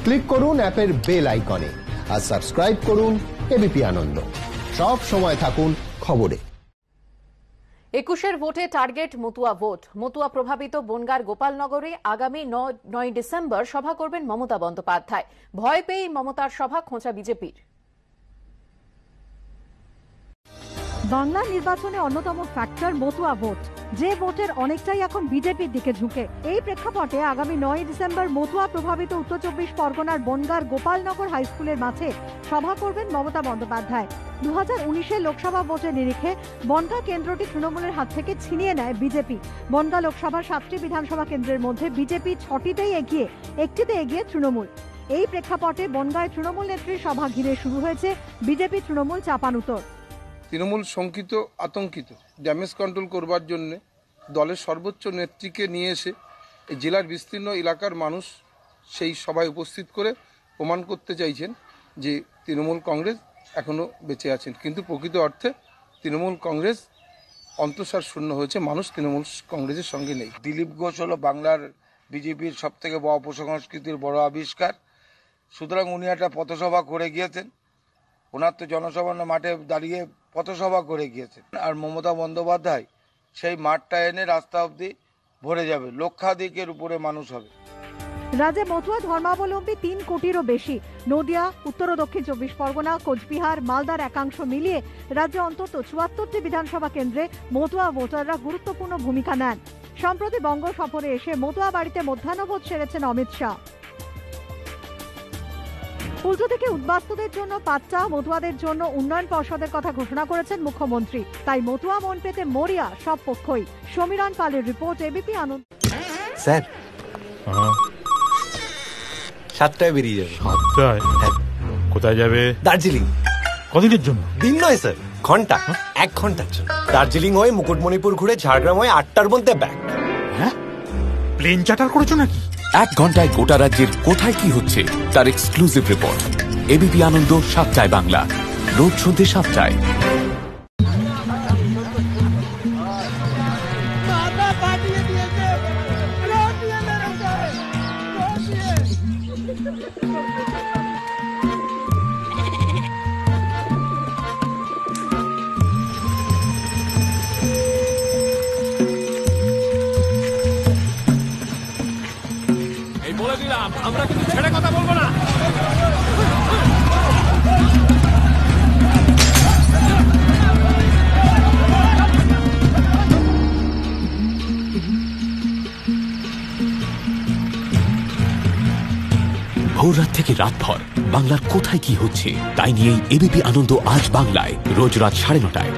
Click করুন অ্যাপের bell আইকনে আর সাবস্ক্রাইব করুন এবিপি আনন্দ। সব সময় থাকুন খবরে। 21-এর ভোটে টার্গেট মতুয়া ভোট। মতুয়া প্রভাবিত বনগাঁর গোপালনগরে আগামী 9 ডিসেম্বর সভা করবেন মমতা বন্দ্যোপাধ্যায়। ভয় পেয়েই মমতার সভা খোঁচা বিজেপির। বাংলা নির্বাচনে অন্যতম ফ্যাক্টর মতুয়া ভোট, যে ভোটের অনেকটাই এখন বিজেপির দিকে ঝুঁকে। এই প্রেক্ষাপটে আগামী 9 ডিসেম্বর মতুয়া প্রভাবিত উত্তর 24 পরগনার বনগাঁর গোপালনগর হাই স্কুলের মাঠে সভা করবেন মমতা বন্দ্যোপাধ্যায়। 2019-এর লোকসভা ভোটের নিরিখে বনগাঁ কেন্দ্রটি তৃণমূলের হাত থেকে ছিনিয়ে নেয় বিজেপি। বনগাঁ লোকসভার 7টি বিধানসভা কেন্দ্রের মধ্যে বিজেপি 6টিতেই এগিয়ে, একটিতে এগিয়ে তৃণমূল। এই প্রেক্ষাপটে বনগাঁয় তৃণমূল নেত্রীর সভা ঘিরে শুরু হয়েছে বিজেপি তৃণমূল চাপানুতর। তৃণমূল শঙ্কিত, আতঙ্কিত। ড্যামেজ কন্ট্রোল করবার জন্য দলের সর্বোচ্চ নেত্রীকে নিয়ে এসে এই জেলার বিস্তীর্ণ এলাকার মানুষ সেই সভায় উপস্থিত করে প্রমাণ করতে চাইছেন যে তৃণমূল কংগ্রেস এখনও বেঁচে আছেন। কিন্তু প্রকৃত অর্থে তৃণমূল কংগ্রেস অন্তঃসার শূন্য হয়েছে, মানুষ তৃণমূল কংগ্রেসের সঙ্গে নেই। দিলীপ ঘোষ হলো বাংলার বিজেপির সবথেকে বড় অপসংস্কৃতির বড় আবিষ্কার। সুতরাং উনি একটা পথসভা করে গিয়েছেন, ওনার তো জনসভা মাঠে দাঁড়িয়ে পথসভা করে গিয়েছেন। আর মমতা বন্দ্যোপাধ্যায় সেই মাঠটা এনে রাস্তা অবধি ভরে যাবে, লক্ষাধিকের উপরে মানুষ হবে। রাজ্যে মতুয়া ধর্মাবলম্বী 3 কোটিরও বেশি। নদিয়া, উত্তর ও দক্ষিণ 24 পরগনা, কোচবিহার, মালদার একাংশ মিলিয়ে রাজ্যে অন্তত 74টি বিধানসভা কেন্দ্রে মতুয়া ভোটাররা গুরুত্বপূর্ণ ভূমিকা নেন। সম্প্রতি বঙ্গ সফরে এসে মতুয়া বাড়িতে মধ্যাহ্নভোজ সেরেছেন অমিত শাহ। উল্টো থেকে উদ্বাস্তুদের জন্য পাট্টা, মতুয়াদের জন্য উন্নয়ন পর্ষদের কথা ঘোষণা করেছেন মুখ্যমন্ত্রী। তাই মতুয়া মন পেতে মরিয়া সব পক্ষই। সমীরণ পালের রিপোর্ট, এবিপি আনন্দ। স্যার 7টায় বেরিয়ে যাবে। 7টায়? কোথায় যাবে? দার্জিলিং। কদিনের জন্য? দিন নয় স্যার, ঘন্টা। 1 ঘন্টার জন্য। দার্জিলিং হয়ে মুকুটমণিপুর ঘুরে ঝাড়গ্রাম হয়ে 8টার মধ্যে ব্যাক। হ্যাঁ, প্লেন চার্টার করেছো নাকি? 1 ঘন্টায় গোটা রাজ্যের কোথায় কি হচ্ছে তার এক্সক্লুসিভ রিপোর্ট। এবিপি আনন্দ 7টায় বাংলা, রোজ সন্ধ্যে 7টায়। আমরা কিন্তু ছেড়ে কথা বলবো না। ভোর রাত থেকে রাতভর বাংলার কোথায় কি হচ্ছে তাই নিয়েই এবিপি আনন্দ আজ বাংলায়, রোজ রাত 9:30টায়।